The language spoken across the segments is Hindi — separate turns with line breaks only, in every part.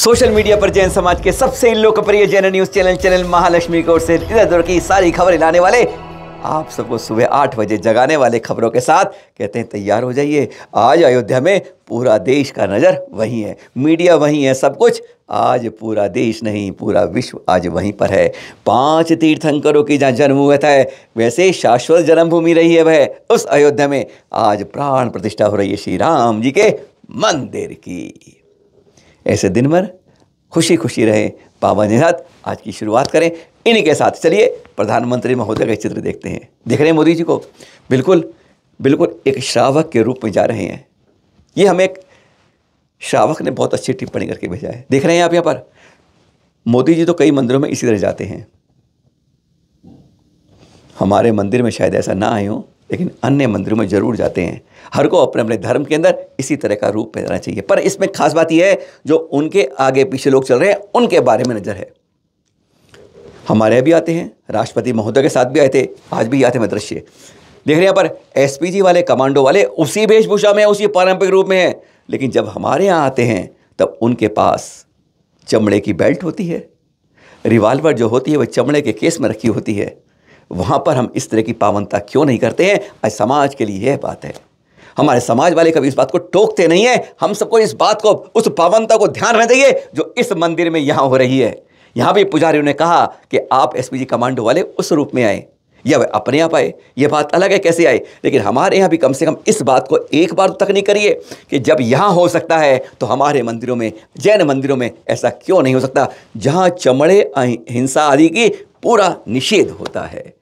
सोशल मीडिया पर जैन समाज के सबसे लोकप्रिय जैन न्यूज चैनल महालक्ष्मी की ओर से इधर उधर की सारी खबरें लाने वाले आप सबको सुबह 8 बजे जगाने वाले खबरों के साथ कहते हैं तैयार हो जाइए। आज अयोध्या में पूरा देश का नज़र वहीं है, मीडिया वहीं है, सब कुछ। आज पूरा देश नहीं पूरा विश्व आज वहीं पर है। 5 तीर्थंकरों की जहाँ जन्म हुआ था, वैसे शाश्वत जन्मभूमि रही है वह, उस अयोध्या में आज प्राण प्रतिष्ठा हो रही है श्री राम जी के मंदिर की। ऐसे दिन भर खुशी खुशी रहे, पावन के साथ आज की शुरुआत करें। इन्हीं के साथ चलिए प्रधानमंत्री महोदय का चित्र देखते हैं। देख रहे हैं मोदी जी को, बिल्कुल बिल्कुल एक श्रावक के रूप में जा रहे हैं। ये हमें एक श्रावक ने बहुत अच्छी टिप्पणी करके भेजा है। देख रहे हैं आप यहाँ पर, मोदी जी तो कई मंदिरों में इसी तरह जाते हैं। हमारे मंदिर में शायद ऐसा ना आए हो, लेकिन अन्य मंदिरों में जरूर जाते हैं। हर को अपने अपने धर्म के अंदर इसी तरह का रूप पहनना चाहिए। पर इसमें खास बात यह है, जो उनके आगे पीछे लोग चल रहे हैं उनके बारे में नजर है। हमारे भी आते हैं, राष्ट्रपति महोदय के साथ भी आए थे, आज भी आते हैं दृश्य देख रहे हैं। पर एसपीजी वाले, कमांडो वाले उसी वेशभूषा में, उसी पारंपरिक रूप में है। लेकिन जब हमारे यहाँ आते हैं तब उनके पास चमड़े की बेल्ट होती है, रिवाल्वर जो होती है वह चमड़े के केस में रखी होती है। वहाँ पर हम इस तरह की पावनता क्यों नहीं करते हैं? आज समाज के लिए यह बात है। हमारे समाज वाले कभी इस बात को टोकते नहीं है। हम सबको इस बात को, उस पावनता को ध्यान रखना चाहिए जो इस मंदिर में यहाँ हो रही है। यहाँ भी पुजारियों ने कहा कि आप एसपीजी कमांडो वाले उस रूप में आए या वह अपने आप आए, यह बात अलग है कैसे आए। लेकिन हमारे यहाँ भी कम से कम इस बात को एक बार तक नहीं करिए कि जब यहाँ हो सकता है तो हमारे मंदिरों में, जैन मंदिरों में ऐसा क्यों नहीं हो सकता, जहाँ चमड़े हिंसा आदि की पूरा निषेध होता है।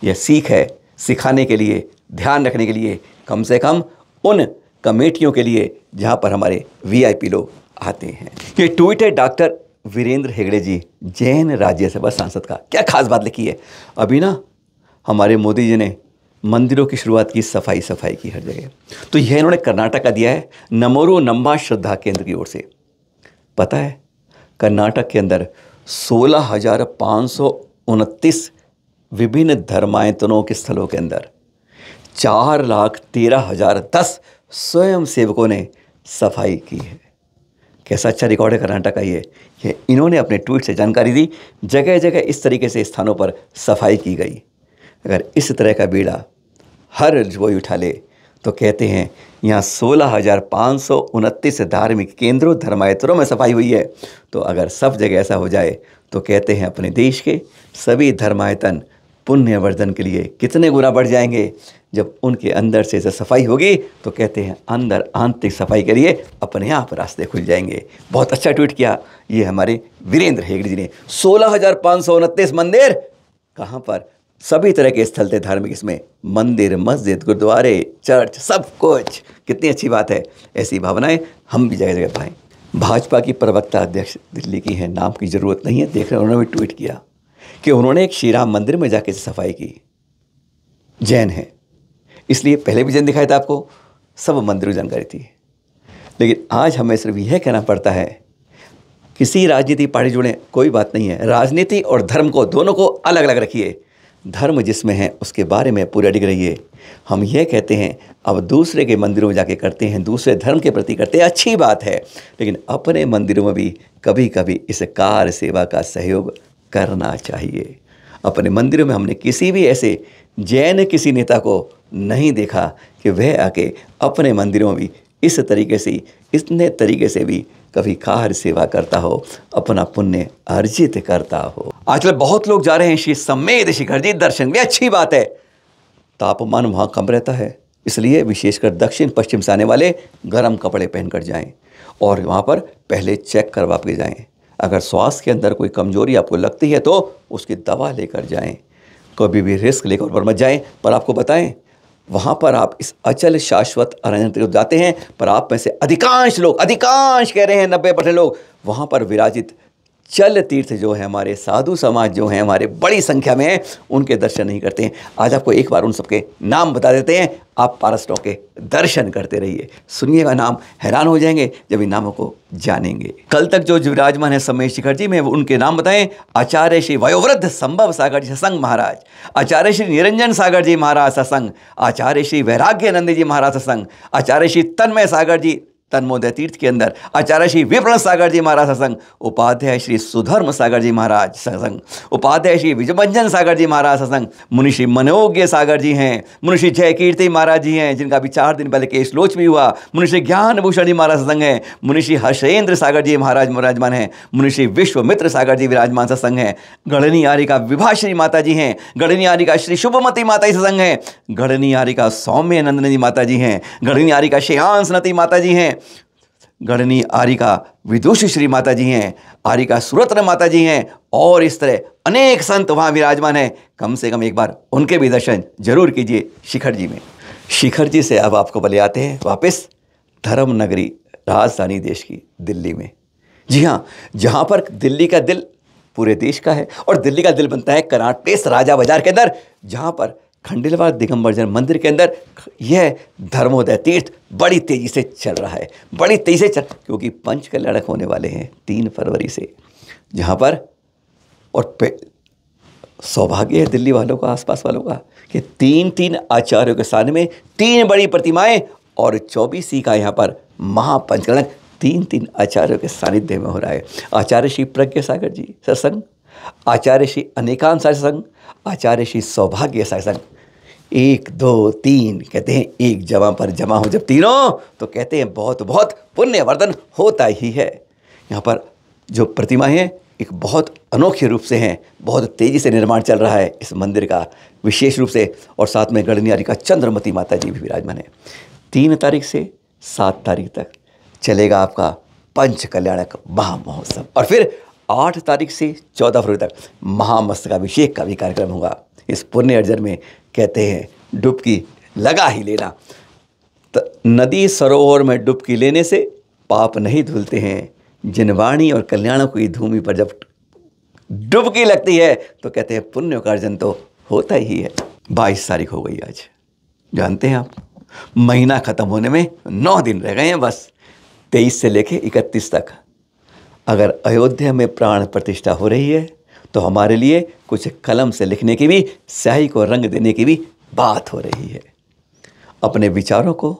यह सीख है, सिखाने के लिए, ध्यान रखने के लिए, कम से कम उन कमेटियों के लिए जहाँ पर हमारे वीआईपी लोग आते हैं। ये ट्वीट है डॉक्टर वीरेंद्र हेगड़े जी, जैन राज्यसभा सांसद का। क्या खास बात लिखी है। अभी ना हमारे मोदी जी ने मंदिरों की शुरुआत की, सफाई की हर जगह। तो यह इन्होंने कर्नाटक का दिया है, नमोरू नम्मा श्रद्धा केंद्र की ओर से। पता है कर्नाटक के अंदर 16,529 विभिन्न धर्मायतनों के स्थलों के अंदर 4,13,010 स्वयं सेवकों ने सफाई की है। कैसा अच्छा रिकॉर्ड है कर्नाटक का ये इन्होंने अपने ट्वीट से जानकारी दी। जगह जगह इस तरीके से स्थानों पर सफाई की गई। अगर इस तरह का बीड़ा हर कोई उठा ले तो कहते हैं यहाँ 16,529 धार्मिक केंद्रों, धर्मायतनों में सफाई हुई है। तो अगर सब जगह ऐसा हो जाए तो कहते हैं अपने देश के सभी धर्मायतन पुण्यवर्धन के लिए कितने गुना बढ़ जाएंगे। जब उनके अंदर से सफाई होगी तो कहते हैं अंदर आंतरिक सफाई के लिए अपने आप रास्ते खुल जाएंगे। बहुत अच्छा ट्वीट किया ये हमारे वीरेंद्र हेगड़े जी ने। 16,529 मंदिर कहाँ पर, सभी तरह के स्थल थे धार्मिक, इसमें मंदिर, मस्जिद, गुरुद्वारे, चर्च, सब कुछ। कितनी अच्छी बात है। ऐसी भावनाएं हम भी जगह जगह पाएं। भाजपा की प्रवक्ता अध्यक्ष दिल्ली की है, नाम की ज़रूरत नहीं है, देख रहे हैं, उन्होंने भी ट्वीट किया कि उन्होंने एक श्री राम मंदिर में जाके सफाई की। जैन है इसलिए पहले भी जैन दिखाया था आपको, सब मंदिरों की जानकारी थी। लेकिन आज हमें सिर्फ यह कहना पड़ता है, किसी राजनीति पार्टी जुड़े कोई बात नहीं है, राजनीति और धर्म को दोनों को अलग अलग रखिए। धर्म जिसमें है उसके बारे में पूरा डिग रहिए। हम यह कहते हैं अब दूसरे के मंदिरों में जाके करते हैं, दूसरे धर्म के प्रति करते हैं, अच्छी बात है। लेकिन अपने मंदिरों में भी कभी कभी इस कार सेवा का सहयोग करना चाहिए। अपने मंदिरों में हमने किसी भी ऐसे जैन किसी नेता को नहीं देखा कि वह आके अपने मंदिरों में भी इस तरीके से, इतने तरीके से भी कभी कार सेवा करता हो, अपना पुण्य अर्जित करता हो। आजकल बहुत लोग जा रहे हैं श्री समेत शिखर जी दर्शन भी, अच्छी बात है। तापमान वहाँ कम रहता है, इसलिए विशेषकर दक्षिण पश्चिम से आने वाले गर्म कपड़े पहनकर जाएं और वहाँ पर पहले चेक करवा के जाएं। अगर स्वास्थ्य के अंदर कोई कमजोरी आपको लगती है तो उसकी दवा लेकर जाएं। कभी भी रिस्क लेकर ऊपर मत जाएं। पर आपको बताएं, वहाँ पर आप इस अचल शाश्वत अरण्य की ओर जाते हैं, पर आप में से अधिकांश लोग, अधिकांश कह रहे हैं 90% लोग, वहाँ पर विराजित चल तीर्थ जो है, हमारे साधु समाज जो हैं, हमारे बड़ी संख्या में हैं, उनके दर्शन नहीं करते हैं। आज आपको एक बार उन सबके नाम बता देते हैं, आप पारसों के दर्शन करते रहिए। सुनिएगा नाम, हैरान हो जाएंगे जब इन नामों को जानेंगे। कल तक जो विराजमान है समेत शिखर जी में, उनके नाम बताएं। आचार्य श्री वयोवृद्ध संभव सागर जी सत्संग महाराज, आचार्य श्री निरंजन सागर जी महाराज सत्संग, आचार्य श्री वैराग्यानंद जी महाराज सत्संग, आचार्य श्री तन्मय सागर जी तन्मोदय तीर्थ के अंदर आचार्य श्री विप्रण सागर जी महाराज सत्संग, उपाध्याय श्री सुधर्म सागर जी महाराज सत्संग, उपाध्याय श्री विजयभंजन सागर जी महाराज सत्संग, मुनि श्री मनोज्ञ सागर जी हैं, मुनि श्री जय कीर्ति महाराज जी हैं जिनका अभी 4 दिन पहले केस लोच भी हुआ, मुनि श्री ज्ञान भूषण जी महाराज सत्संग हैं, मुनि श्री हर्षेंद्र सागर जी महाराज विराजमान हैं, मुनि श्री विश्वमित्र सागर जी विराजमान सत्संग हैं, गढ़नी आर्य का विभाश्री माता जी हैं, गढ़नी आर्य का श्री शुभमती माता जी सत्संग हैं, गढ़नी आर्य का सौम्य नंदन जी माता जी हैं, गढ़नी आर्य का श्रेयांश नती माता जी हैं, गढ़नी आर्य का विदुषी श्री माता जी हैं, आर्य का सुरत्न माता जी हैं, और इस तरह अनेक संत वहाँ विराजमान हैं। कम से कम एक बार उनके भी दर्शन जरूर कीजिए शिखर जी में। शिखर जी से अब आपको ले आते हैं वापस धर्म नगरी, राजधानी देश की दिल्ली में। जी हाँ, जहाँ पर दिल्ली का दिल पूरे देश का है और दिल्ली का दिल बनता है कनॉट प्लेस राजा बाजार के अंदर, जहाँ पर खंडेलवाल दिगंबर जैन मंदिर के अंदर यह धर्मोदय तीर्थ बड़ी तेज़ी से चल रहा है, बड़ी तेज़ी से क्योंकि पंच कल्याणक होने वाले हैं 3 फरवरी से, जहाँ पर और सौभाग्य है दिल्ली वालों का, आसपास वालों का, कि 3 आचार्यों के सामने में 3 बड़ी प्रतिमाएं और 24 का यहाँ पर महापंचकलंक 3 आचार्यों के सानिध्य में हो रहा है। आचार्य श्री प्रज्ञ सागर जी सत्संग, आचार्य श्री अनेकांत सत्संग, आचार्य श्री सौभाग्य सत्संग। 1 2 3 कहते हैं एक जगह पर जमा हो जब तीनों, तो कहते हैं बहुत बहुत पुण्यवर्धन होता ही है। यहाँ पर जो प्रतिमा है एक बहुत अनोखे रूप से हैं, बहुत तेज़ी से निर्माण चल रहा है इस मंदिर का विशेष रूप से, और साथ में गढ़नी आर्य का चंद्रमती माता जी भी विराजमान है। 3 तारीख से 7 तारीख तक चलेगा आपका पंच कल्याणक महामहोत्सव, और फिर 8 तारीख से 14 फरवरी तक महामस्तकाभिषेक का भी कार्यक्रम होगा। इस पुण्य अर्जन में कहते हैं डुबकी लगा ही लेना। नदी सरोवर में डुबकी लेने से पाप नहीं धुलते हैं, जिनवाणी और कल्याणों की भूमि पर जब डुबकी लगती है तो कहते हैं पुण्य का अर्जन तो होता ही है। 22 तारीख हो गई आज, जानते हैं आप, महीना खत्म होने में 9 दिन रह गए हैं बस, 23 से लेके 31 तक। अगर अयोध्या में प्राण प्रतिष्ठा हो रही है तो हमारे लिए कुछ कलम से लिखने की भी, स्याही को रंग देने की भी बात हो रही है। अपने विचारों को,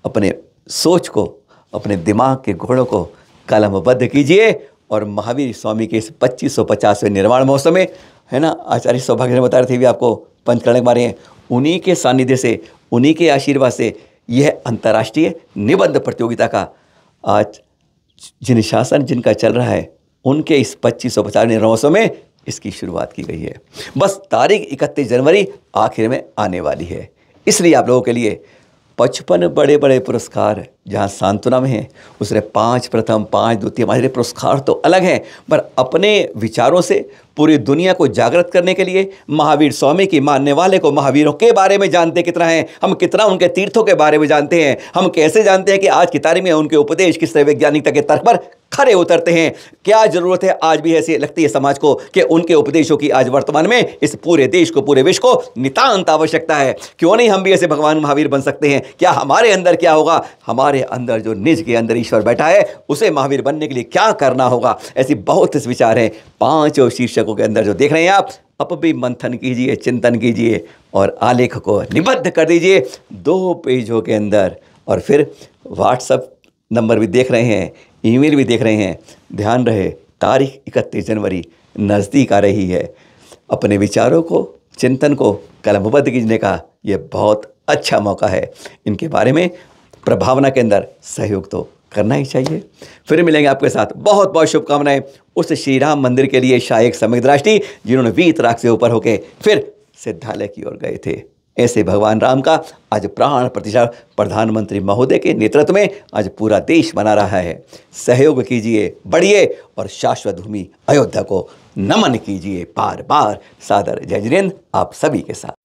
अपने सोच को, अपने दिमाग के घोड़ों को कलमबद्ध कीजिए, और महावीर स्वामी के इस 2550वें निर्वाण महोत्सव में, है ना, आचार्य सौभाग्य ने बता रहे थे भी आपको पंचकलंक मारे हैं, उन्हीं के सानिध्य से, उन्हीं के आशीर्वाद से यह अंतर्राष्ट्रीय निबंध प्रतियोगिता का आज जिन शासन जिनका चल रहा है, उनके इस 2550वें महोत्सव में इसकी शुरुआत की गई है। बस तारीख 31 जनवरी आखिर में आने वाली है। इसलिए आप लोगों के लिए 55 बड़े बड़े पुरस्कार जहाँ सांत्वना में हैं, उसमें 5 प्रथम 5 द्वितीय हमारे पुरस्कार तो अलग हैं, पर अपने विचारों से पूरी दुनिया को जागृत करने के लिए महावीर स्वामी की मानने वाले को महावीरों के बारे में जानते कितना है, हम कितना उनके तीर्थों के बारे में जानते हैं, हम कैसे जानते हैं कि आज की तारीख में उनके उपदेश किस तरह वैज्ञानिकता के तर्क पर खरे उतरते हैं। क्या ज़रूरत है आज भी ऐसी लगती है समाज को कि उनके उपदेशों की आज वर्तमान में इस पूरे देश को, पूरे विश्व को नितांत आवश्यकता है। क्यों नहीं हम भी ऐसे भगवान महावीर बन सकते हैं? क्या हमारे अंदर क्या होगा? हमारे अंदर जो निज के अंदर ईश्वर बैठा है, उसे महावीर बनने के लिए क्या करना होगा? ऐसी बहुत से विचार हैं 5 शीर्षकों के अंदर जो देख रहे हैं आप। अब भी मंथन कीजिए, चिंतन कीजिए और आलेख को निबद्ध कर दीजिए 2 पेजों के अंदर। और फिर व्हाट्सएप नंबर भी देख रहे हैं, ईमेल भी देख रहे हैं, ध्यान रहे तारीख 31 जनवरी नज़दीक आ रही है। अपने विचारों को, चिंतन को कलमबद्ध कीजने का ये बहुत अच्छा मौका है। इनके बारे में प्रभावना के अंदर सहयोग तो करना ही चाहिए। फिर मिलेंगे आपके साथ, बहुत बहुत शुभकामनाएं उस श्री राम मंदिर के लिए शायक समुद्राष्टी जिन्होंने वीतराग से ऊपर होके फिर सिद्धालय की ओर गए थे। ऐसे भगवान राम का आज प्राण प्रतिष्ठा प्रधानमंत्री महोदय के नेतृत्व में आज पूरा देश मना रहा है। सहयोग कीजिए, बढ़िए और शाश्वत भूमि अयोध्या को नमन कीजिए। बार बार सादर जय जिनेंद्र आप सभी के साथ।